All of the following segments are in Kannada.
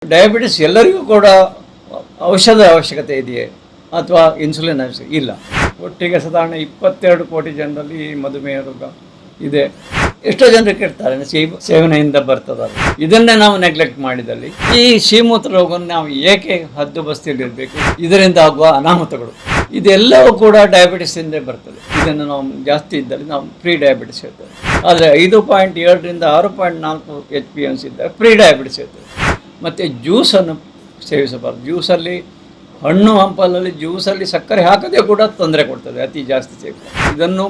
ಡಯಾಬಿಟಿಸ್ ಎಲ್ಲರಿಗೂ ಕೂಡ ಔಷಧ ಅವಶ್ಯಕತೆ ಇದೆಯೇ ಅಥವಾ ಇನ್ಸುಲಿನ್ ಅವಶ್ಯಕತೆ ಇಲ್ಲ. ಒಟ್ಟಿಗೆ ಸಾಧಾರಣ 22 ಕೋಟಿ ಜನರಲ್ಲಿ ಈ ಮಧುಮೇಹ ರೋಗ ಇದೆ. ಎಷ್ಟೋ ಜನರು ಕೇಳ್ತಾರೆ ಸೇವನೆಯಿಂದ ಬರ್ತದ. ಇದನ್ನೇ ನಾವು ನೆಗ್ಲೆಕ್ಟ್ ಮಾಡಿದಲ್ಲಿ ಈ ಶ್ರೀಮೂತ್ರ ರೋಗವನ್ನು ನಾವು ಏಕೆ ಹದ್ದುಬಸ್ತಿಯಲ್ಲಿರಬೇಕು? ಇದರಿಂದ ಆಗುವ ಅನಾಹುತಗಳು ಇದೆಲ್ಲವೂ ಕೂಡ ಡಯಾಬಿಟಿಸಿಂದ ಬರ್ತದೆ. ಇದನ್ನು ನಾವು ಜಾಸ್ತಿ ಇದ್ದಲ್ಲಿ ನಾವು ಪ್ರೀ ಡಯಾಬಿಟಿಸ್ ಹೇಳ್ತೇವೆ. ಆದರೆ 5.7ರಿಂದ 6.4 HbA1c ಇದ್ದರೆ ಪ್ರೀ ಡಯಾಬಿಟಿಸ್ ಹೇಳ್ತೇವೆ. ಮತ್ತು ಜ್ಯೂಸನ್ನು ಸೇವಿಸಬಾರ್ದು. ಜ್ಯೂಸಲ್ಲಿ ಹಣ್ಣು ಹಂಪಲಲ್ಲಿ ಜ್ಯೂಸಲ್ಲಿ ಸಕ್ಕರೆ ಹಾಕದೇ ಕೂಡ ತೊಂದರೆ ಕೊಡ್ತದೆ ಅತಿ ಜಾಸ್ತಿ ಸೇವಿಸ. ಇದನ್ನು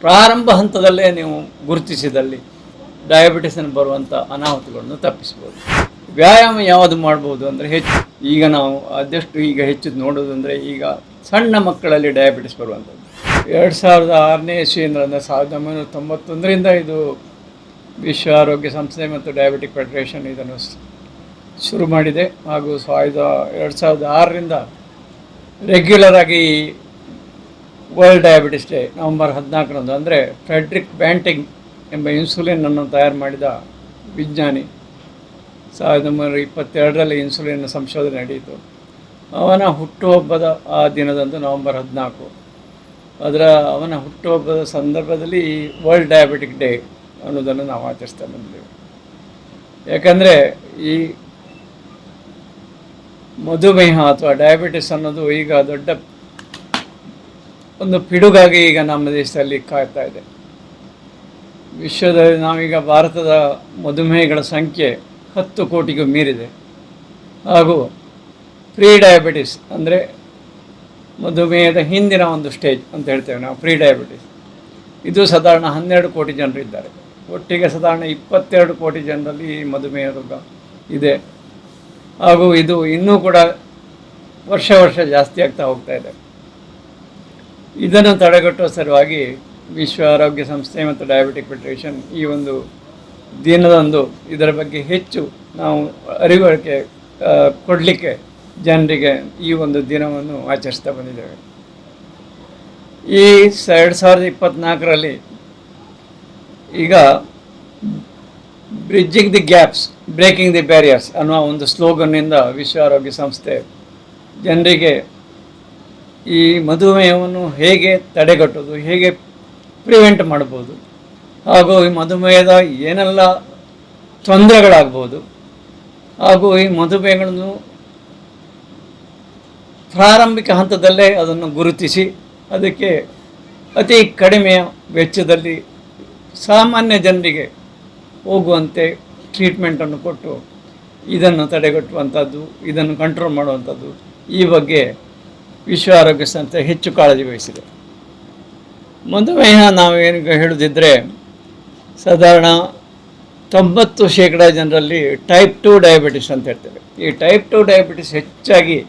ಪ್ರಾರಂಭ ಹಂತದಲ್ಲೇ ನೀವು ಗುರುತಿಸಿದಲ್ಲಿ ಡಯಾಬಿಟಿಸನ್ನು ಬರುವಂಥ ಅನಾಹುತಗಳನ್ನು ತಪ್ಪಿಸ್ಬೋದು. ವ್ಯಾಯಾಮ ಯಾವುದು ಮಾಡ್ಬೋದು ಅಂದರೆ ಈಗ ನಾವು ಆದಷ್ಟು ಹೆಚ್ಚು ನೋಡೋದಂದರೆ ಈಗ ಸಣ್ಣ ಮಕ್ಕಳಲ್ಲಿ ಡಯಾಬಿಟಿಸ್ ಬರುವಂಥದ್ದು 2006ನೇ ಇಸ್ವಿಯಿಂದ 1991ರಿಂದ ಇದು ವಿಶ್ವ ಆರೋಗ್ಯ ಸಂಸ್ಥೆ ಮತ್ತು ಡಯಾಬಿಟಿಕ್ ಫೆಡರೇಷನ್ ಇದನ್ನು ಶುರು ಮಾಡಿದೆ. ಹಾಗೂ 2006ರಿಂದ ರೆಗ್ಯುಲರ್ ಆಗಿ ವರ್ಲ್ಡ್ ಡಯಾಬಿಟಿಸ್ ಡೇ ನವೆಂಬರ್ 14ರಂದು ಅಂದರೆ ಫ್ರೆಡ್ರಿಕ್ ಬ್ಯಾಂಟಿಂಗ್ ಎಂಬ ಇನ್ಸುಲಿನನ್ನು ತಯಾರು ಮಾಡಿದ ವಿಜ್ಞಾನಿ 1922ರಲ್ಲಿ ಇನ್ಸುಲಿನ್ ಸಂಶೋಧನೆ ನಡೆಯಿತು. ಅವನ ಹುಟ್ಟುಹಬ್ಬದ ಆ ದಿನದಂದು ನವೆಂಬರ್ 14 ಅವನ ಹುಟ್ಟುಹಬ್ಬದ ಸಂದರ್ಭದಲ್ಲಿ ಈ ವರ್ಲ್ಡ್ ಡಯಾಬಿಟಿಕ್ ಡೇ ಅನ್ನೋದನ್ನು ನಾವು ಆಚರಿಸ್ತಾ ಬಂದಿದ್ದೇವೆ. ಯಾಕಂದರೆ ಈ ಮಧುಮೇಹ ಅಥವಾ ಡಯಾಬಿಟಿಸ್ ಅನ್ನೋದು ಈಗ ದೊಡ್ಡ ಒಂದು ಪಿಡುಗಾಗಿ ಈಗ ನಮ್ಮ ದೇಶದಲ್ಲಿ ಕಾಯ್ತಾ ಇದೆ. ವಿಶ್ವದಲ್ಲಿ ನಾವೀಗ ಭಾರತದ ಮಧುಮೇಹಗಳ ಸಂಖ್ಯೆ 10 ಕೋಟಿಗೂ ಮೀರಿದೆ. ಹಾಗೂ ಪ್ರೀ ಡಯಾಬಿಟಿಸ್ ಅಂದರೆ ಮಧುಮೇಹದ ಹಿಂದಿನ ಒಂದು ಸ್ಟೇಜ್ ಅಂತ ಹೇಳ್ತೇವೆ ನಾವು, ಪ್ರೀ ಡಯಾಬಿಟಿಸ್. ಇದು ಸಾಧಾರಣ 12 ಕೋಟಿ ಜನರು ಇದ್ದಾರೆ. ಒಟ್ಟಿಗೆ ಸಾಧಾರಣ 22 ಕೋಟಿ ಜನರಲ್ಲಿ ಈ ಮಧುಮೇಹ ರೋಗ ಇದೆ. ಹಾಗೂ ಇದು ಇನ್ನೂ ಕೂಡ ವರ್ಷ ಜಾಸ್ತಿ ಆಗ್ತಾ ಹೋಗ್ತಾ ಇದೆ. ಇದನ್ನು ತಡೆಗಟ್ಟುವ ಸಲುವಾಗಿ ವಿಶ್ವ ಆರೋಗ್ಯ ಸಂಸ್ಥೆ ಮತ್ತು ಡಯಾಬಿಟಿಕ್ ಫೆಡರೇಷನ್ ಈ ಒಂದು ದಿನದಂದು ಇದರ ಬಗ್ಗೆ ಹೆಚ್ಚು ನಾವು ಅರಿವಳಿಕೆ ಕೊಡಲಿಕ್ಕೆ ಜನರಿಗೆ ಈ ಒಂದು ದಿನವನ್ನು ಆಚರಿಸ್ತಾ ಬಂದಿದ್ದೇವೆ. ಈ 2024ರಲ್ಲಿ ಈಗ bridging the gaps breaking the barriers ಅನ್ನುವ ಒಂದು ಸ್ಲೋಗನ್ನಿಂದ ವಿಶ್ವ ಆರೋಗ್ಯ ಸಂಸ್ಥೆ ಜನರಿಗೆ ಈ ಮಧುಮೇಹವನ್ನು ಹೇಗೆ ತಡೆಗಟ್ಟೋದು, ಹೇಗೆ ಪ್ರಿವೆಂಟ್ ಮಾಡ್ಬೋದು, ಹಾಗೂ ಈ ಮಧುಮೇಹದ ಏನೆಲ್ಲ ತೊಂದರೆಗಳಾಗ್ಬೋದು, ಹಾಗೂ ಈ ಮಧುಮೇಹಗಳನ್ನು ಪ್ರಾರಂಭಿಕ ಹಂತದಲ್ಲೇ ಅದನ್ನು ಗುರುತಿಸಿ ಅದಕ್ಕೆ ಅತಿ ಕಡಿಮೆಯ ವೆಚ್ಚದಲ್ಲಿ ಸಾಮಾನ್ಯ ಜನರಿಗೆ ಹೋಗುವಂತೆ ಟ್ರೀಟ್ಮೆಂಟನ್ನು ಕೊಟ್ಟು ಇದನ್ನು ತಡೆಗಟ್ಟುವಂಥದ್ದು, ಇದನ್ನು ಕಂಟ್ರೋಲ್ ಮಾಡುವಂಥದ್ದು, ಈ ಬಗ್ಗೆ ವಿಶ್ವ ಆರೋಗ್ಯ ಸಂಸ್ಥೆ ಹೆಚ್ಚು ಕಾಳಜಿ ವಹಿಸಿದೆ. ಮಧುಮೇಹ ನಾವೇನು ಹೇಳೋದಿದ್ದರೆ ಸಾಧಾರಣ 90% ಜನರಲ್ಲಿ ಟೈಪ್ 2 ಡಯಾಬಿಟಿಸ್ ಅಂತ ಹೇಳ್ತೇವೆ. ಈ ಟೈಪ್ 2 ಡಯಾಬಿಟಿಸ್ ಹೆಚ್ಚಾಗಿ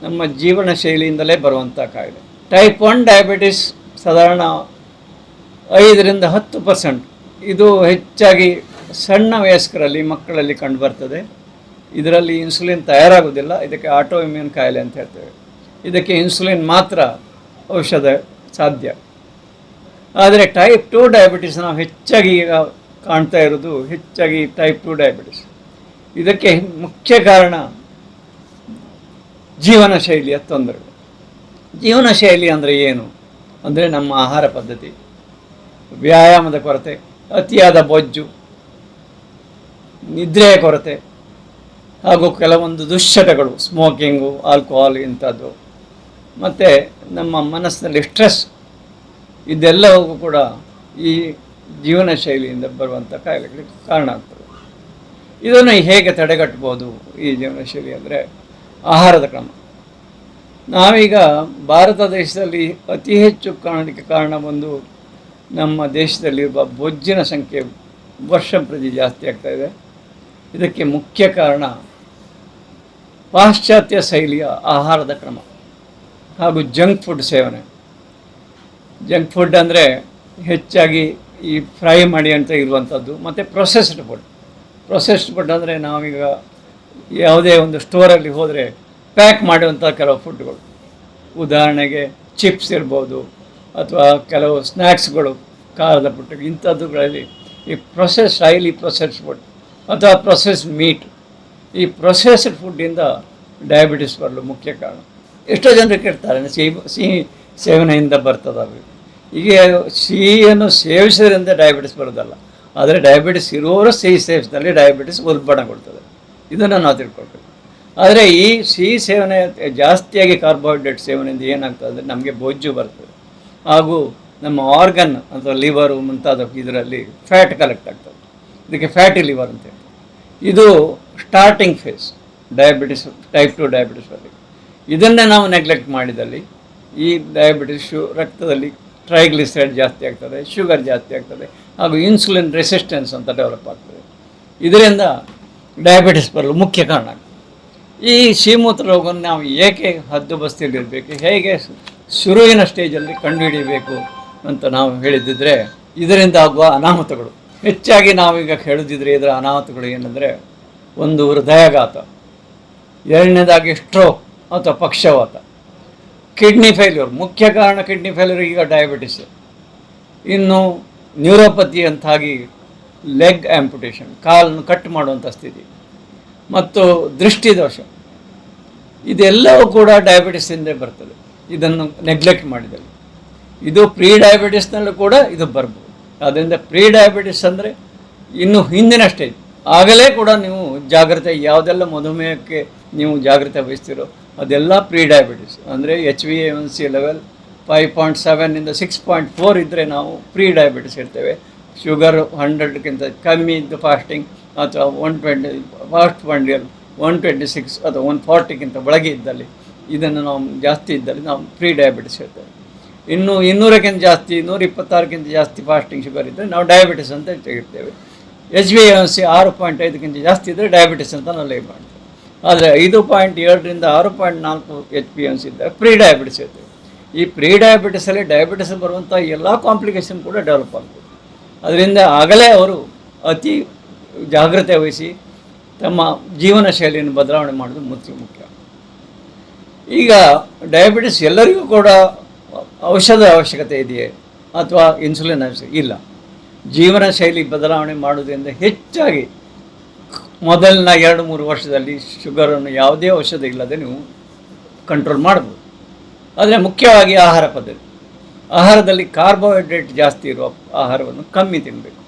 ನಮ್ಮ ಜೀವನ ಶೈಲಿಯಿಂದಲೇ ಬರುವಂಥ ಕಾಯಿಲೆ. ಟೈಪ್ 1 ಡಯಾಬಿಟಿಸ್ ಸಾಧಾರಣ 5ರಿಂದ 10%. ಇದು ಹೆಚ್ಚಾಗಿ ಸಣ್ಣ ವಯಸ್ಕರಲ್ಲಿ ಮಕ್ಕಳಲ್ಲಿ ಕಂಡುಬರ್ತದೆ. ಇದರಲ್ಲಿ ಇನ್ಸುಲಿನ್ ತಯಾರಾಗೋದಿಲ್ಲ. ಇದಕ್ಕೆ ಆಟೋ ಇಮ್ಯೂನ್ ಕಾಯಿಲೆ ಅಂತ ಹೇಳ್ತೇವೆ. ಇದಕ್ಕೆ ಇನ್ಸುಲಿನ್ ಮಾತ್ರ ಔಷಧ ಸಾಧ್ಯ. ಆದರೆ ಟೈಪ್ 2 ಡಯಾಬಿಟಿಸ್ ನಾವು ಹೆಚ್ಚಾಗಿ ಈಗ ಕಾಣ್ತಾ ಇರೋದು ಹೆಚ್ಚಾಗಿ ಟೈಪ್ 2 ಡಯಾಬಿಟಿಸ್. ಇದಕ್ಕೆ ಮುಖ್ಯ ಕಾರಣ ಜೀವನ ಶೈಲಿಯ ತೊಂದರೆಗಳು. ಜೀವನ ಶೈಲಿ ಅಂದರೆ ಏನು ಅಂದರೆ ನಮ್ಮ ಆಹಾರ ಪದ್ಧತಿ, ವ್ಯಾಯಾಮದ ಕೊರತೆ, ಅತಿಯಾದ ಬೊಜ್ಜು, ನಿದ್ರೆಯ ಕೊರತೆ, ಹಾಗೂ ಕೆಲವೊಂದು ದುಶ್ಚಟಗಳು, ಸ್ಮೋಕಿಂಗು, ಆಲ್ಕೋಹಾಲ್ ಇಂಥದ್ದು, ಮತ್ತು ನಮ್ಮ ಮನಸ್ಸಿನಲ್ಲಿ ಸ್ಟ್ರೆಸ್, ಇದೆಲ್ಲವೂ ಕೂಡ ಈ ಜೀವನ ಶೈಲಿಯಿಂದ ಬರುವಂಥ ಕಾಯಿಲೆಗಳಿಗೆ ಕಾರಣ ಆಗ್ತದೆ. ಇದನ್ನು ಹೇಗೆ ತಡೆಗಟ್ಬೋದು ಈ ಜೀವನ ಶೈಲಿ ಅಂದರೆ ಆಹಾರದ ಕ್ರಮ. ನಾವೀಗ ಭಾರತ ದೇಶದಲ್ಲಿ ಅತಿ ಹೆಚ್ಚು ಕಾಣಲಿಕ್ಕೆ ಕಾರಣ ಒಂದು ನಮ್ಮ ದೇಶದಲ್ಲಿರುವ ಬೊಜ್ಜಿನ ಸಂಖ್ಯೆ ವರ್ಷ ಪ್ರತಿ ಜಾಸ್ತಿ ಆಗ್ತಾ ಇದೆ. ಇದಕ್ಕೆ ಮುಖ್ಯ ಕಾರಣ ಪಾಶ್ಚಾತ್ಯ ಶೈಲಿಯ ಆಹಾರದ ಕ್ರಮ ಹಾಗೂ ಜಂಕ್ ಫುಡ್ ಸೇವನೆ. ಜಂಕ್ ಫುಡ್ ಅಂದರೆ ಹೆಚ್ಚಾಗಿ ಈ ಫ್ರೈ ಮಾಡಿ ಅಂತ ಇರುವಂಥದ್ದು, ಮತ್ತು ಪ್ರೊಸೆಸ್ಡ್ ಫುಡ್ ಅಂದರೆ ನಾವೀಗ ಯಾವುದೇ ಒಂದು ಸ್ಟೋರಲ್ಲಿ ಹೋದರೆ ಪ್ಯಾಕ್ ಮಾಡುವಂಥ ಕೆಲವು ಫುಡ್ಗಳು, ಉದಾಹರಣೆಗೆ ಚಿಪ್ಸ್ ಇರ್ಬೋದು ಅಥವಾ ಕೆಲವು ಸ್ನ್ಯಾಕ್ಸ್ಗಳು, ಖಾರದ ಪುಟ್ಟ ಇಂಥದ್ದುಗಳಲ್ಲಿ ಈ ಹೈಲಿ ಪ್ರೊಸೆಸ್ಡ್ ಫುಡ್ ಅಥವಾ ಪ್ರೊಸೆಸ್ಡ್ ಮೀಟ್ ಈ ಪ್ರೊಸೆಸ್ಡ್ ಫುಡ್ಡಿಂದ ಡಯಾಬಿಟಿಸ್ ಬರಲು ಮುಖ್ಯ ಕಾರಣ. ಎಷ್ಟೋ ಜನರು ಕೇಳ್ತಾರೆ ಸಿಹಿ ಸೇವನೆಯಿಂದ ಬರ್ತದೆ ಅದು. ಈಗ ಸಿಹಿಯನ್ನು ಸೇವಿಸೋದ್ರಿಂದ ಡಯಾಬಿಟಿಸ್ ಬರೋದಲ್ಲ, ಆದರೆ ಡಯಾಬಿಟಿಸ್ ಇರುವವರು ಸಿಹಿ ಸೇವಿಸಿದಲ್ಲಿ ಡಯಾಬಿಟಿಸ್ ಉಲ್ಬಣಗೊಳ್ತದೆ. ಇದನ್ನು ನಾವು ತಿಳ್ಕೊಳ್ಬೇಕು. ಆದರೆ ಈ ಸಿಹಿ ಸೇವನೆ ಜಾಸ್ತಿಯಾಗಿ ಕಾರ್ಬೋಹೈಡ್ರೇಟ್ ಸೇವನೆಯಿಂದ ಏನಾಗ್ತದೆ ಅಂದರೆ ನಮಗೆ ಬೊಜ್ಜು ಬರ್ತದೆ, ಹಾಗೂ ನಮ್ಮ ಆರ್ಗನ್ ಅಥವಾ ಲಿವರು ಮುಂತಾದ ಇದರಲ್ಲಿ ಫ್ಯಾಟ್ ಕಲೆಕ್ಟ್ ಆಗ್ತದೆ. ಇದಕ್ಕೆ ಫ್ಯಾಟಿ ಲಿವರ್ ಅಂತ ಹೇಳ್ತಾರೆ. ಇದು starting phase diabetes, type 2 diabetes ಬರಲಿ. ಇದನ್ನೇ ನಾವು ನೆಗ್ಲೆಕ್ಟ್ ಮಾಡಿದಲ್ಲಿ ಈ ಡಯಾಬಿಟಿಸ್ ರಕ್ತದಲ್ಲಿ ಟ್ರೈಗ್ಲಿಸರೈಡ್ ಜಾಸ್ತಿ ಆಗ್ತದೆ, ಶುಗರ್ ಜಾಸ್ತಿ ಆಗ್ತದೆ, ಹಾಗೂ ಇನ್ಸುಲಿನ್ ರೆಸಿಸ್ಟೆನ್ಸ್ ಅಂತ ಡೆವಲಪ್ ಆಗ್ತದೆ. ಇದರಿಂದ ಡಯಾಬಿಟಿಸ್ ಬರಲು ಮುಖ್ಯ ಕಾರಣ. ಈ ಸಿಹಿಮೂತ್ರ ರೋಗವನ್ನು ನಾವು ಏಕೆ ಹದ್ದುಬಸ್ತಿಯಲ್ಲಿರಬೇಕು, ಹೇಗೆ ಶುರುವಿನ ಸ್ಟೇಜಲ್ಲಿ ಕಂಡುಹಿಡಿಯಬೇಕು ಅಂತ ನಾವು ಹೇಳಿದ್ದಿದ್ರೆ ಇದರಿಂದ ಆಗುವ ಅನಾಹುತಗಳು ಹೆಚ್ಚಾಗಿ ನಾವೀಗ ಹೇಳುತ್ತಿದ್ರೆ ಇದರ ಅನಾಹುತಗಳು ಏನಂದರೆ, ಒಂದು ಹೃದಯಾಘಾತ, ಎರಡನೇದಾಗಿ ಸ್ಟ್ರೋಕ್ ಅಥವಾ ಪಕ್ಷವಾತ, ಕಿಡ್ನಿ ಫೇಲ್ಯೂರ್. ಮುಖ್ಯ ಕಾರಣ ಕಿಡ್ನಿ ಫೇಲ್ಯೂರ್ ಈಗ ಡಯಾಬಿಟಿಸ್. ಇನ್ನು ನ್ಯೂರೋಪತಿ ಅಂತಾಗಿ ಲೆಗ್ ಆ್ಯಂಪುಟೇಷನ್, ಕಾಲನ್ನು ಕಟ್ ಮಾಡುವಂಥ ಸ್ಥಿತಿ, ಮತ್ತು ದೃಷ್ಟಿದೋಷ. ಇದೆಲ್ಲವೂ ಕೂಡ ಡಯಾಬಿಟಿಸಿಂದ ಬರ್ತದೆ. ಇದನ್ನು ನೆಗ್ಲೆಕ್ಟ್ ಮಾಡಿದಲ್ಲಿ ಇದು ಪ್ರೀ ಡಯಾಬಿಟಿಸ್ನಲ್ಲೂ ಕೂಡ ಇದು ಬರ್ಬೋದು. ಆದ್ದರಿಂದ ಪ್ರೀ ಡಯಾಬಿಟಿಸ್ ಅಂದರೆ ಇನ್ನು ಹಿಂದಿನ ಸ್ಟೇಜ್. ಆಗಲೇ ಕೂಡ ನೀವು ಜಾಗ್ರತೆ, ಯಾವುದೆಲ್ಲ ಮಧುಮೇಹಕ್ಕೆ ನೀವು ಜಾಗ್ರತೆ ವಹಿಸ್ತೀರೋ ಅದೆಲ್ಲ ಪ್ರೀ ಡಯಾಬಿಟಿಸ್. ಅಂದರೆ HbA1c ಲೆವೆಲ್ 5.7 6.4 ಇದ್ದರೆ ನಾವು ಪ್ರೀ ಡಯಾಬಿಟಿಸ್ ಇರ್ತೇವೆ. ಶುಗರ್ 100ಕ್ಕಿಂತ ಕಮ್ಮಿ ಇದ್ದು ಫಾಸ್ಟಿಂಗ್, ಅಥವಾ 120 ಫಾಸ್ಟ್ ಬಂಡಿಯಲ್ 126 ಅಥವಾ 140ಕ್ಕಿಂತ ಒಳಗೆ ಇದ್ದಲ್ಲಿ, ಇದನ್ನು ನಾವು ಜಾಸ್ತಿ ಇದ್ದಲ್ಲಿ ನಾವು ಪ್ರೀ ಡಯಾಬಿಟಿಸ್ ಇರ್ತೇವೆ. ಇನ್ನು 200ಕ್ಕಿಂತ ಜಾಸ್ತಿ, 126ಕ್ಕಿಂತ ಜಾಸ್ತಿ ಫಾಸ್ಟಿಂಗ್ ಶುಗರ್ ಇದ್ದರೆ ನಾವು ಡಯಾಬಿಟಿಸ್ ಅಂತ ತೆಗಿರ್ತೇವೆ. HbA1c 6.5ಕ್ಕಿಂತ ಜಾಸ್ತಿ ಇದ್ದರೆ ಡಯಾಬಿಟಿಸ್ ಅಂತ ನಾವು ಲೇಬಲ್ ಮಾಡ್ತೇವೆ. ಆದರೆ 5.7ರಿಂದ 6.4 HbA1c ಇದ್ದರೆ ಪ್ರೀ ಡಯಾಬಿಟಿಸ್ ಇರ್ತೇವೆ. ಈ ಪ್ರೀ ಡಯಾಬಿಟಿಸಲ್ಲಿ ಡಯಾಬಿಟಿಸ್ ಬರುವಂಥ ಎಲ್ಲ ಕಾಂಪ್ಲಿಕೇಶನ್ ಕೂಡ ಡೆವಲಪ್ ಆಗ್ತದೆ. ಅದರಿಂದ ಆಗಲೇ ಅವರು ಅತಿ ಜಾಗ್ರತೆ ವಹಿಸಿ ತಮ್ಮ ಜೀವನ ಶೈಲಿಯನ್ನು ಬದಲಾವಣೆ ಮಾಡೋದು ಮುಖ್ಯ. ಈಗ ಡಯಾಬಿಟಿಸ್ ಎಲ್ಲರಿಗೂ ಕೂಡ ಔಷಧ ಅವಶ್ಯಕತೆ ಇದೆಯೇ ಅಥವಾ ಇನ್ಸುಲಿನ್ ಅವಶ್ಯಕತೆ ಇಲ್ಲ. ಜೀವನ ಶೈಲಿ ಬದಲಾವಣೆ ಮಾಡೋದ್ರಿಂದ ಹೆಚ್ಚಾಗಿ ಮೊದಲಿನ 2-3 ವರ್ಷದಲ್ಲಿ ಶುಗರನ್ನು ಯಾವುದೇ ಔಷಧ ಇಲ್ಲದೆ ನೀವು ಕಂಟ್ರೋಲ್ ಮಾಡ್ಬೋದು. ಆದರೆ ಮುಖ್ಯವಾಗಿ ಆಹಾರ ಪದ್ಧತಿ, ಆಹಾರದಲ್ಲಿ ಕಾರ್ಬೋಹೈಡ್ರೇಟ್ ಜಾಸ್ತಿ ಇರುವ ಆಹಾರವನ್ನು ಕಮ್ಮಿ ತಿನ್ನಬೇಕು.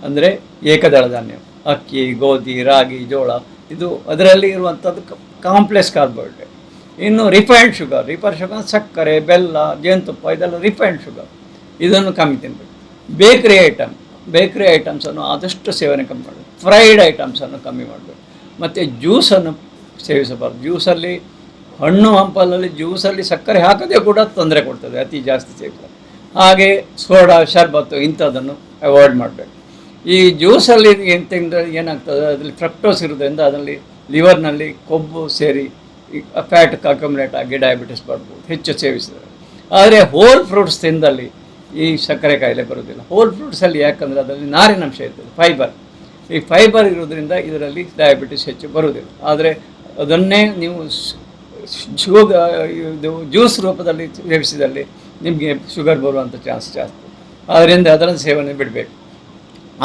ಅಂದರೆ ಏಕದಳ ಧಾನ್ಯ, ಅಕ್ಕಿ, ಗೋಧಿ, ರಾಗಿ, ಜೋಳ, ಇದು ಅದರಲ್ಲಿ ಇರುವಂಥದ್ದು ಕಾಂಪ್ಲೆಕ್ಸ್ ಕಾರ್ಬೋಹೈಡ್ರೇಟ್. ಇನ್ನು ರಿಫೈನ್ಡ್ ಶುಗರ್, ಸಕ್ಕರೆ, ಬೆಲ್ಲ, ಜೇನುತುಪ್ಪ, ಇದೆಲ್ಲ ರಿಫೈನ್ಡ್ ಶುಗರ್, ಇದನ್ನು ಕಮ್ಮಿ ತಿನ್ನಬೇಕು. ಬೇಕ್ರಿ ಐಟಮ್ಸನ್ನು ಆದಷ್ಟು ಸೇವನೆ ಕಮ್ಮಿ ಮಾಡಬೇಕು. ಫ್ರೈಡ್ ಐಟಮ್ಸನ್ನು ಕಮ್ಮಿ ಮಾಡಬೇಕು. ಮತ್ತು ಜ್ಯೂಸನ್ನು ಸೇವಿಸಬಾರ್ದು. ಜ್ಯೂಸಲ್ಲಿ, ಹಣ್ಣು ಹಂಪಲಲ್ಲಿ ಜ್ಯೂಸಲ್ಲಿ ಸಕ್ಕರೆ ಹಾಕದೇ ಕೂಡ ತೊಂದರೆ ಕೊಡ್ತದೆ ಅತಿ ಜಾಸ್ತಿ ಸೇವಿಸಿದರೆ. ಹಾಗೆ ಸೋಡಾ, ಶರ್ಬತ್ತು ಇಂಥದ್ದನ್ನು ಅವಾಯ್ಡ್ ಮಾಡಬೇಕು. ಈ ಜ್ಯೂಸಲ್ಲಿ ಏನಾಗ್ತದೆ, ಅದರಲ್ಲಿ ಫ್ರಕ್ಟೋಸ್ ಇರೋದ್ರಿಂದ ಅದರಲ್ಲಿ ಲಿವರ್ನಲ್ಲಿ ಕೊಬ್ಬು ಸೇರಿ ಫ್ಯಾಟ್ ಅಕ್ಯುಮುಲೇಟ್ ಆಗಿ ಡಯಾಬಿಟಿಸ್ ಬರ್ಬೋದು ಹೆಚ್ಚು ಸೇವಿಸಿದರೆ. ಆದರೆ ಹೋಲ್ ಫ್ರೂಟ್ಸ್ ತಿಂದಲ್ಲಿ ಈ ಸಕ್ಕರೆ ಕಾಯಿಲೆ ಬರೋದಿಲ್ಲ. ಹೋಲ್ ಫ್ರೂಟ್ಸಲ್ಲಿ ಯಾಕಂದರೆ ಅದರಲ್ಲಿ ನಾರಿನಂಶ ಇರ್ತದೆ, ಫೈಬರ್. ಈ ಫೈಬರ್ ಇರೋದ್ರಿಂದ ಇದರಲ್ಲಿ ಡಯಾಬಿಟಿಸ್ ಹೆಚ್ಚು ಬರುವುದಿಲ್ಲ. ಆದರೆ ಅದನ್ನೇ ನೀವು ಇದು ಜ್ಯೂಸ್ ರೂಪದಲ್ಲಿ ಸೇವಿಸಿದಲ್ಲಿ ನಿಮಗೆ ಶುಗರ್ ಬರುವಂಥ ಚಾನ್ಸ್ ಜಾಸ್ತಿ. ಆದ್ದರಿಂದ ಅದರ ಸೇವನೆ ಬಿಡಬೇಕು.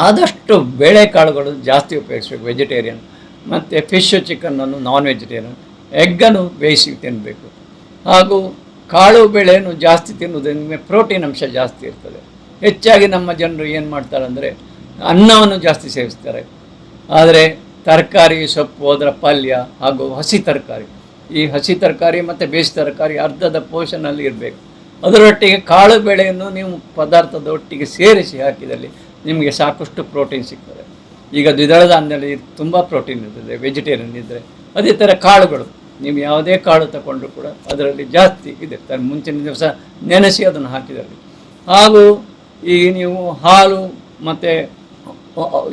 ಆದಷ್ಟು ಬೇಳೆಕಾಳುಗಳು ಜಾಸ್ತಿ ಉಪಯೋಗಿಸಬೇಕು, ವೆಜಿಟೇರಿಯನ್. ಮತ್ತು ಫಿಶ್, ಚಿಕನ್ನನ್ನು ನಾನ್ ವೆಜಿಟೇರಿಯನ್. ಎಗ್ಗನ್ನು ಬೇಯಿಸಿ ತಿನ್ನಬೇಕು. ಹಾಗೂ ಕಾಳು ಬೇಳೆಯನ್ನು ಜಾಸ್ತಿ ತಿನ್ನುವುದರಿಂದ ಪ್ರೋಟೀನ್ ಅಂಶ ಜಾಸ್ತಿ ಇರ್ತದೆ. ಹೆಚ್ಚಾಗಿ ನಮ್ಮ ಜನರು ಏನು ಮಾಡ್ತಾರೆ ಅಂದರೆ ಅನ್ನವನ್ನು ಜಾಸ್ತಿ ಸೇವಿಸ್ತಾರೆ. ಆದರೆ ತರಕಾರಿ, ಸೊಪ್ಪು, ಅದರ ಪಲ್ಯ ಹಾಗೂ ಹಸಿ ತರಕಾರಿ, ಈ ಹಸಿ ತರಕಾರಿ ಮತ್ತು ಬೇಯಿಸಿದ ತರಕಾರಿ ಅರ್ಧದ ಪೋಷನಲ್ಲಿ ಇರಬೇಕು. ಅದರೊಟ್ಟಿಗೆ ಕಾಳು ಬೇಳೆಯನ್ನು ನೀವು ಪದಾರ್ಥದ ಒಟ್ಟಿಗೆ ಸೇರಿಸಿ ಹಾಕಿದಲ್ಲಿ ನಿಮಗೆ ಸಾಕಷ್ಟು ಪ್ರೋಟೀನ್ ಸಿಗ್ತದೆ. ಈಗ ದ್ವಿದಳ ಧಾನ್ಯದಲ್ಲಿ ತುಂಬ ಪ್ರೋಟೀನ್ ಇರ್ತದೆ ವೆಜಿಟೇರಿಯನ್ ಇದ್ದರೆ. ಅದೇ ಥರ ಕಾಳುಗಳು, ನೀವು ಯಾವುದೇ ಕಾಳು ತಗೊಂಡ್ರು ಕೂಡ ಅದರಲ್ಲಿ ಜಾಸ್ತಿ ಇದೆ. ಮುಂಚಿನ ದಿವಸ ನೆನೆಸಿ ಅದನ್ನು ಹಾಕಿದಲ್ಲಿ. ಹಾಗೂ ಈ ನೀವು ಹಾಲು ಮತ್ತು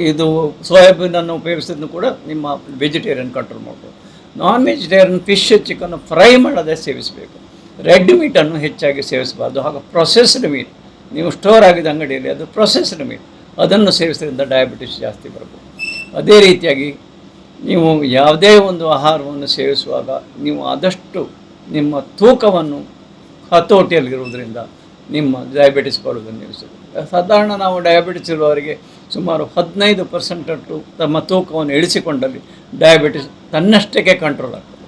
ಇದು ಸೋಯಾಬೀನನ್ನು ಉಪಯೋಗಿಸೋದನ್ನು ಕೂಡ ನಿಮ್ಮ ವೆಜಿಟೇರಿಯನ್ ಕಂಟ್ರೋಲ್ ಮಾಡ್ಬೋದು. Non vegetarian fish, chicken fry ಮಾಡದೆ ಸೇವಿಸಬೇಕು. ರೆಡ್ ಮೀಟನ್ನು ಹೆಚ್ಚಾಗಿ ಸೇವಿಸಬಾರ್ದು. ಹಾಗೂ ಪ್ರೊಸೆಸ್ಡ್ ಮೀಟ್, ನೀವು ಸ್ಟೋರ್ ಆಗಿದ್ದ ಅಂಗಡಿಯಲ್ಲಿ ಅದು ಪ್ರೊಸೆಸ್ಡ್ ಮೀಟ್, ಅದನ್ನು ಸೇವಿಸೋದ್ರಿಂದ ಡಯಾಬಿಟಿಸ್ ಜಾಸ್ತಿ ಬರ್ಬೋದು. ಅದೇ ರೀತಿಯಾಗಿ ನೀವು ಯಾವುದೇ ಒಂದು ಆಹಾರವನ್ನು ಸೇವಿಸುವಾಗ ನೀವು ಆದಷ್ಟು ನಿಮ್ಮ ತೂಕವನ್ನು ಹತೋಟಿಯಲ್ಲಿರುವುದರಿಂದ ನಿಮ್ಮ ಡಯಾಬಿಟಿಸ್ ಬರುವುದನ್ನು ನಿಲ್ಲಿಸಬೇಕು. ಸಾಧಾರಣ ನಾವು ಡಯಾಬಿಟಿಸ್ ಇರುವವರಿಗೆ ಸುಮಾರು 15% ತಮ್ಮ ತೂಕವನ್ನು ಇಳಿಸಿಕೊಂಡಲ್ಲಿ ಡಯಾಬಿಟಿಸ್ ತನ್ನಷ್ಟಕ್ಕೆ ಕಂಟ್ರೋಲ್ ಆಗ್ತದೆ.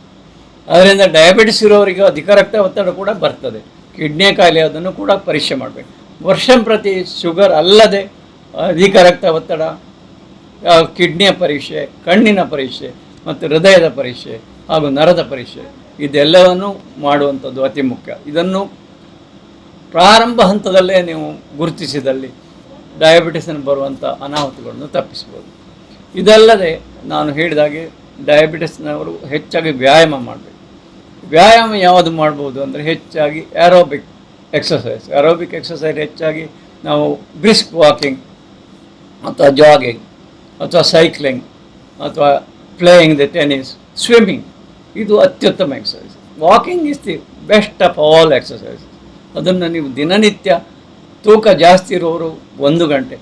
ಅದರಿಂದ ಡಯಾಬಿಟಿಸ್ ಇರೋವರಿಗೆ ಅಧಿಕ ರಕ್ತ ಒತ್ತಡ ಕೂಡ ಬರ್ತದೆ. ಕಿಡ್ನಿ ಕಾಯಿಲೆ ಅದನ್ನು ಕೂಡ ಪರೀಕ್ಷೆ ಮಾಡಬೇಕು. ವರ್ಷಂಪ್ರತಿ ಶುಗರ್ ಅಲ್ಲದೆ ಅಧಿಕ ರಕ್ತ ಒತ್ತಡ, ಕಿಡ್ನಿಯ ಪರೀಕ್ಷೆ, ಕಣ್ಣಿನ ಪರೀಕ್ಷೆ ಮತ್ತು ಹೃದಯದ ಪರೀಕ್ಷೆ ಹಾಗೂ ನರದ ಪರೀಕ್ಷೆ ಇದೆಲ್ಲವನ್ನು ಮಾಡುವಂಥದ್ದು ಅತಿ ಮುಖ್ಯ. ಇದನ್ನು ಪ್ರಾರಂಭ ಹಂತದಲ್ಲೇ ನೀವು ಗುರುತಿಸಿದಲ್ಲಿ ಡಯಾಬಿಟಿಸನ್ನು ಬರುವಂಥ ಅನಾಹುತಗಳನ್ನು ತಪ್ಪಿಸ್ಬೋದು. ಇದಲ್ಲದೆ ನಾನು ಹೇಳಿದಾಗೆ ಡಯಾಬಿಟಿಸ್ನವರು ಹೆಚ್ಚಾಗಿ ವ್ಯಾಯಾಮ ಮಾಡಬೇಕು. ವ್ಯಾಯಾಮ ಯಾವುದು ಮಾಡ್ಬೋದು ಅಂದರೆ ಹೆಚ್ಚಾಗಿ ಏರೋಬಿಕ್ ಎಕ್ಸಸೈಸ್ ಹೆಚ್ಚಾಗಿ ನಾವು ಬ್ರಿಸ್ಕ್ ವಾಕಿಂಗ್ ಅಥವಾ ಜಾಗಿಂಗ್ ಅಥವಾ ಸೈಕ್ಲಿಂಗ್ ಅಥವಾ ಪ್ಲೇಯಿಂಗ್ ದ ಟೆನ್ನಿಸ್, ಸ್ವಿಮ್ಮಿಂಗ್ ಇದು ಅತ್ಯುತ್ತಮ exercise. Walking is the best of all exercise. ಅದನ್ನು ನೀವು ದಿನನಿತ್ಯ ತೂಕ ಜಾಸ್ತಿ ಇರೋರು 1 ಗಂಟೆ,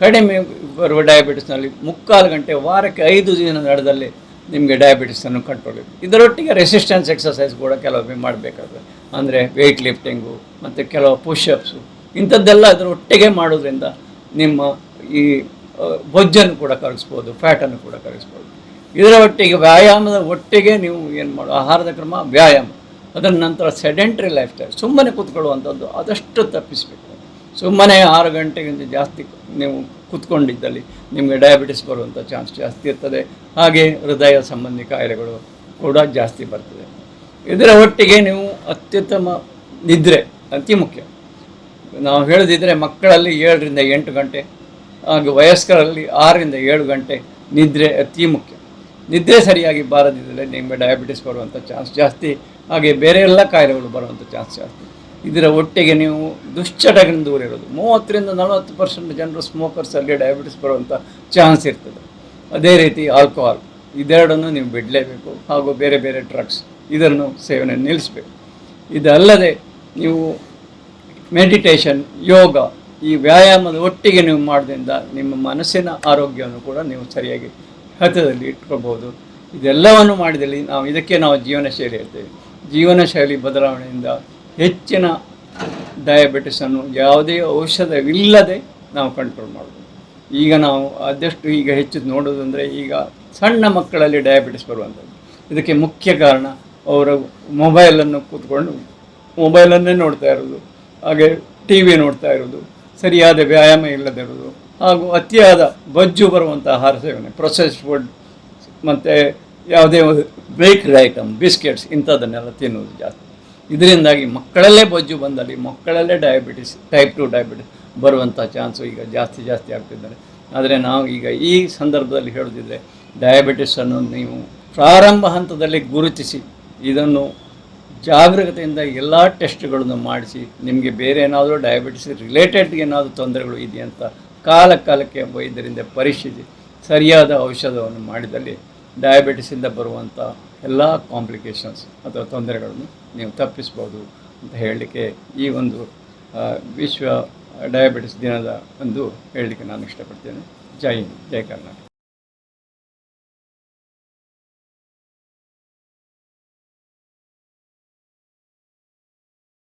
ಕಡಿಮೆ ಬರುವ ಡಯಾಬಿಟಿಸ್ನಲ್ಲಿ 3/4 ಗಂಟೆ, ವಾರಕ್ಕೆ 5 ದಿನ ನಡೆದಲ್ಲಿ ನಿಮಗೆ ಡಯಾಬಿಟಿಸನ್ನು ಕಂಟ್ರೋಲ್ ಇದೆ. ಇದರೊಟ್ಟಿಗೆ ರೆಸಿಸ್ಟೆನ್ಸ್ ಎಕ್ಸಸೈಸ್ ಕೂಡ ಕೆಲವೊಮ್ಮೆ ಮಾಡಬೇಕಾಗ್ತದೆ. ಅಂದರೆ ವೆಯ್ಟ್ ಲಿಫ್ಟಿಂಗು ಮತ್ತು ಕೆಲವು ಪುಷಪ್ಸು ಇಂಥದ್ದೆಲ್ಲ ಅದರೊಟ್ಟಿಗೆ ಮಾಡೋದ್ರಿಂದ ನಿಮ್ಮ ಈ ಬೊಜ್ಜನ್ನು ಕೂಡ ಕರಗಿಸ್ಬೋದು, ಫ್ಯಾಟನ್ನು ಕೂಡ ಕರಗಿಸ್ಬೋದು. ಇದರ ಒಟ್ಟಿಗೆ ವ್ಯಾಯಾಮದ ಒಟ್ಟಿಗೆ ನೀವು ಏನು ಮಾಡೋ ಆಹಾರದ ಕ್ರಮ, ವ್ಯಾಯಾಮ, ಅದರ ನಂತರ ಸೆಡೆಂಟ್ರಿ ಲೈಫ್ ಸ್ಟೈಲ್, ಸುಮ್ಮನೆ ಕೂತ್ಕೊಳ್ಳುವಂಥದ್ದು ಆದಷ್ಟು ತಪ್ಪಿಸಬೇಕು. ಸುಮ್ಮನೆ 6 ಗಂಟೆಗಿಂತ ಜಾಸ್ತಿ ನೀವು ಕೂತ್ಕೊಂಡಿದ್ದಲ್ಲಿ ನಿಮಗೆ ಡಯಾಬಿಟಿಸ್ ಬರುವಂಥ ಚಾನ್ಸ್ ಜಾಸ್ತಿ ಇರ್ತದೆ. ಹಾಗೆ ಹೃದಯ ಸಂಬಂಧಿ ಕಾಯಿಲೆಗಳು ಕೂಡ ಜಾಸ್ತಿ ಬರ್ತದೆ. ಇದರ ಒಟ್ಟಿಗೆ ನೀವು ಅತ್ಯುತ್ತಮ ನಿದ್ರೆ ಅತಿ ಮುಖ್ಯ. ನಾವು ಹೇಳದಿದ್ದರೆ ಮಕ್ಕಳಲ್ಲಿ 7ರಿಂದ 8 ಗಂಟೆ, ಹಾಗೆ ವಯಸ್ಕರಲ್ಲಿ 6ರಿಂದ 7 ಗಂಟೆ ನಿದ್ರೆ ಅತಿ ಮುಖ್ಯ. ನಿದ್ರೆ ಸರಿಯಾಗಿ ಬಾರದಿದ್ದರೆ ನಿಮಗೆ ಡಯಾಬಿಟಿಸ್ ಬರುವಂಥ ಚಾನ್ಸ್ ಜಾಸ್ತಿ, ಹಾಗೆ ಬೇರೆ ಎಲ್ಲ ಕಾಯಿಲೆಗಳು ಬರುವಂಥ ಚಾನ್ಸ್ ಜಾಸ್ತಿ. ಇದರ ಒಟ್ಟಿಗೆ ನೀವು ದುಶ್ಚಟಗಳಿಂದ ದೂರ ಇರೋದು. 30ರಿಂದ 40% ಜನರು ಸ್ಮೋಕರ್ಸಲ್ಲಿ ಡಯಾಬಿಟಿಸ್ ಬರುವಂಥ ಚಾನ್ಸ್ ಇರ್ತದೆ. ಅದೇ ರೀತಿ ಆಲ್ಕೋಹಾಲ್ ಇದೆರಡನ್ನು ನೀವು ಬಿಡಲೇಬೇಕು. ಹಾಗೂ ಬೇರೆ ಬೇರೆ ಡ್ರಗ್ಸ್ ಇದನ್ನು ಸೇವನೆ ನಿಲ್ಲಿಸಬೇಕು. ಇದಲ್ಲದೆ ನೀವು ಮೆಡಿಟೇಷನ್, ಯೋಗ, ಈ ವ್ಯಾಯಾಮದ ಒಟ್ಟಿಗೆ ನೀವು ಮಾಡೋದ್ರಿಂದ ನಿಮ್ಮ ಮನಸ್ಸಿನ ಆರೋಗ್ಯವನ್ನು ಕೂಡ ನೀವು ಸರಿಯಾಗಿ ಹತದಲ್ಲಿ ಇಟ್ಕೊಳ್ಬೋದು. ಇದೆಲ್ಲವನ್ನು ಮಾಡಿದಲ್ಲಿ ಇದಕ್ಕೆ ನಾವು ಜೀವನ ಶೈಲಿ ಹೇಳ್ತೇವೆ. ಜೀವನ ಶೈಲಿ ಬದಲಾವಣೆಯಿಂದ ಹೆಚ್ಚಿನ ಡಯಾಬಿಟಿಸನ್ನು ಯಾವುದೇ ಔಷಧವಿಲ್ಲದೆ ನಾವು ಕಂಟ್ರೋಲ್ ಮಾಡ್ಬೋದು. ಈಗ ನಾವು ಆದಷ್ಟು ಈಗ ಹೆಚ್ಚು ನೋಡೋದಂದರೆ ಈಗ ಸಣ್ಣ ಮಕ್ಕಳಲ್ಲಿ ಡಯಾಬಿಟಿಸ್ ಬರುವಂಥದ್ದು. ಇದಕ್ಕೆ ಮುಖ್ಯ ಕಾರಣ ಅವರ ಮೊಬೈಲನ್ನು ಕೂತ್ಕೊಂಡು ಮೊಬೈಲನ್ನೇ ನೋಡ್ತಾ ಇರೋದು, ಹಾಗೆ ಟಿ ವಿ ನೋಡ್ತಾ ಇರೋದು, ಸರಿಯಾದ ವ್ಯಾಯಾಮ ಇಲ್ಲದಿರೋದು, ಹಾಗೂ ಅತಿಯಾದ ಬೊಜ್ಜು ಬರುವಂಥ ಆಹಾರ ಸೇವನೆ, ಪ್ರೊಸೆಸ್ಡ್ ಫುಡ್ ಮತ್ತು ಯಾವುದೇ ಬೇಕ್ಡ್ ಐಟಮ್, ಬಿಸ್ಕೆಟ್ಸ್ ಇಂಥದ್ದನ್ನೆಲ್ಲ ತಿನ್ನೋದು ಜಾಸ್ತಿ. ಇದರಿಂದಾಗಿ ಮಕ್ಕಳಲ್ಲೇ ಬೊಜ್ಜು ಬಂದಲ್ಲಿ ಮಕ್ಕಳಲ್ಲೇ ಡಯಾಬಿಟಿಸ್, ಟೈಪ್ 2 ಡಯಾಬಿಟಿಸ್ ಬರುವಂಥ ಚಾನ್ಸು ಈಗ ಜಾಸ್ತಿ ಆಗ್ತಿದ್ದಾರೆ. ಆದರೆ ನಾವು ಈಗ ಈ ಸಂದರ್ಭದಲ್ಲಿ ಹೇಳೋದಿದ್ರೆ ಡಯಾಬಿಟಿಸನ್ನು ನೀವು ಪ್ರಾರಂಭ ಹಂತದಲ್ಲಿ ಗುರುತಿಸಿ ಇದನ್ನು ಜಾಗರೂಕತೆಯಿಂದ ಎಲ್ಲ ಟೆಸ್ಟ್ಗಳನ್ನು ಮಾಡಿಸಿ ನಿಮಗೆ ಬೇರೆ ಏನಾದರೂ ಡಯಾಬಿಟಿಸ್ ರಿಲೇಟೆಡ್ ಏನಾದರೂ ತೊಂದರೆಗಳು ಇದೆಯಂತ ಕಾಲಕ್ಕೆ ವೈದ್ಯರಿಂದ ಪರೀಕ್ಷಿಸಿ ಸರಿಯಾದ ಔಷಧವನ್ನು ಮಾಡಿದಲ್ಲಿ ಡಯಾಬಿಟಿಸಿಂದ ಬರುವಂಥ ಎಲ್ಲ ಕಾಂಪ್ಲಿಕೇಶನ್ಸ್ ಅಥವಾ ತೊಂದರೆಗಳನ್ನು ನೀವು ತಪ್ಪಿಸ್ಬೋದು ಅಂತ ಹೇಳಲಿಕ್ಕೆ ಈ ಒಂದು ವಿಶ್ವ ಡಯಾಬಿಟಿಸ್ ದಿನದ ಒಂದು ಹೇಳಲಿಕ್ಕೆ ನಾನು ಇಷ್ಟಪಡ್ತೇನೆ. ಜೈ ಹಿಂದ್, ಜೈ ಕರ್ನಾಟಕ.